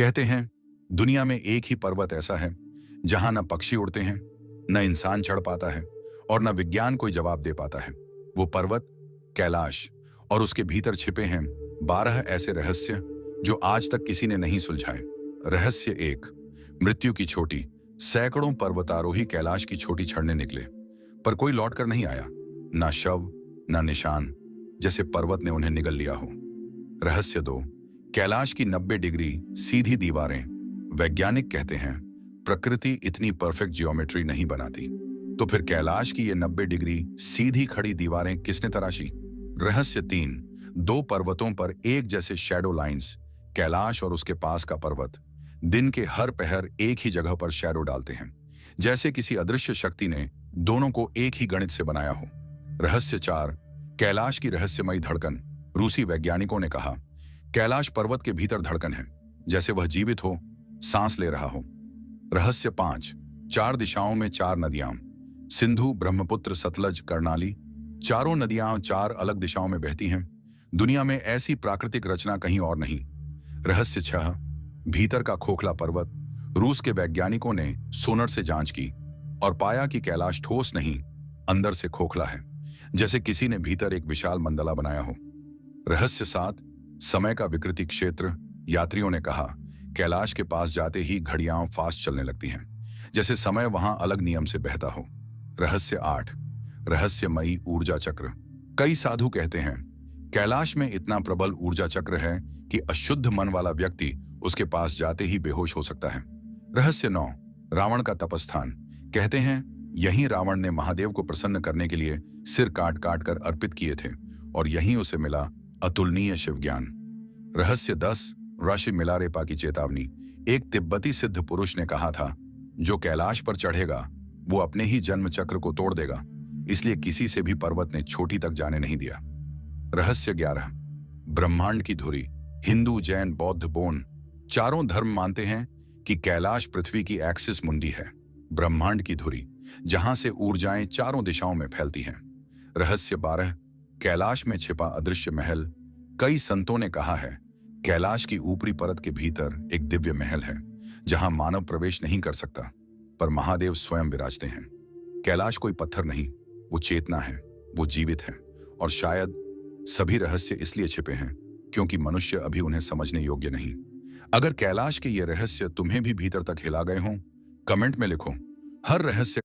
कहते हैं दुनिया में एक ही पर्वत ऐसा है जहां न पक्षी उड़ते हैं, न इंसान चढ़ पाता है और न विज्ञान कोई जवाब दे पाता है। वो पर्वत कैलाश, और उसके भीतर छिपे हैं 12 ऐसे रहस्य जो आज तक किसी ने नहीं सुलझाए। रहस्य एक। मृत्यु की चोटी। सैकड़ों पर्वतारोही कैलाश की चोटी चढ़ने निकले, पर कोई लौटकर नहीं आया। ना शव, ना निशान, जैसे पर्वत ने उन्हें निगल लिया हो। रहस्य दो। कैलाश की 90 डिग्री सीधी दीवारें। वैज्ञानिक कहते हैं प्रकृति इतनी परफेक्ट जियोमेट्री नहीं बनाती, तो फिर कैलाश की ये 90 डिग्री सीधी खड़ी दीवारें किसने तराशी। रहस्य तीन। दो पर्वतों पर एक जैसे शैडो लाइंस। कैलाश और उसके पास का पर्वत दिन के हर पहर एक ही जगह पर शैडो डालते हैं, जैसे किसी अदृश्य शक्ति ने दोनों को एक ही गणित से बनाया हो। रहस्य चार। कैलाश की रहस्यमयी धड़कन। रूसी वैज्ञानिकों ने कहा कैलाश पर्वत के भीतर धड़कन है, जैसे वह जीवित हो, सांस ले रहा हो। रहस्य पांच। चार दिशाओं में चार नदियां। सिंधु, ब्रह्मपुत्र, सतलज, कर्णाली, चारों नदियां चार अलग दिशाओं में बहती हैं। दुनिया में ऐसी प्राकृतिक रचना कहीं और नहीं। रहस्य छह। भीतर का खोखला पर्वत। रूस के वैज्ञानिकों ने सोनर से जांच की और पाया कि कैलाश ठोस नहीं, अंदर से खोखला है, जैसे किसी ने भीतर एक विशाल मंडला बनाया हो। रहस्य सात। समय का विकृति क्षेत्र। यात्रियों ने कहा कैलाश के पास जाते ही घड़ियां फास्ट चलने लगती हैं, जैसे समय वहां अलग नियम से बहता हो। रहस्य आठ। रहस्यमयी ऊर्जा चक्र। कई साधु कहते हैं कैलाश में इतना प्रबल ऊर्जा चक्र है कि अशुद्ध मन वाला व्यक्ति उसके पास जाते ही बेहोश हो सकता है। रहस्य नौ। रावण का तपस्थान। कहते हैं यहीं रावण ने महादेव को प्रसन्न करने के लिए सिर काट काट कर अर्पित किए थे और यहीं उसे मिला अतुलनीय शिव ज्ञान। रहस्य 10। ऋषि मिलारेपा की चेतावनी। एक तिब्बती सिद्ध पुरुष ने कहा था जो कैलाश पर चढ़ेगा वो अपने ही जन्म चक्र को तोड़ देगा, इसलिए किसी से भी पर्वत ने चोटी तक जाने नहीं दिया। रहस्य 11। ब्रह्मांड की धुरी। हिंदू, जैन, बौद्ध, बोन चारों धर्म मानते हैं कि कैलाश पृथ्वी की एक्सिस मुंडी है, ब्रह्मांड की धुरी, जहां से ऊर्जाएं चारों दिशाओं में फैलती हैं। रहस्य 12। कैलाश में छिपा अदृश्य महल। कई संतों ने कहा है कैलाश की ऊपरी परत के भीतर एक दिव्य महल है जहां मानव प्रवेश नहीं कर सकता, पर महादेव स्वयं विराजते हैं। कैलाश कोई पत्थर नहीं, वो चेतना है, वो जीवित है, और शायद सभी रहस्य इसलिए छिपे हैं क्योंकि मनुष्य अभी उन्हें समझने योग्य नहीं। अगर कैलाश के ये रहस्य तुम्हें भी भीतर तक हिला गए हों, कमेंट में लिखो। हर रहस्य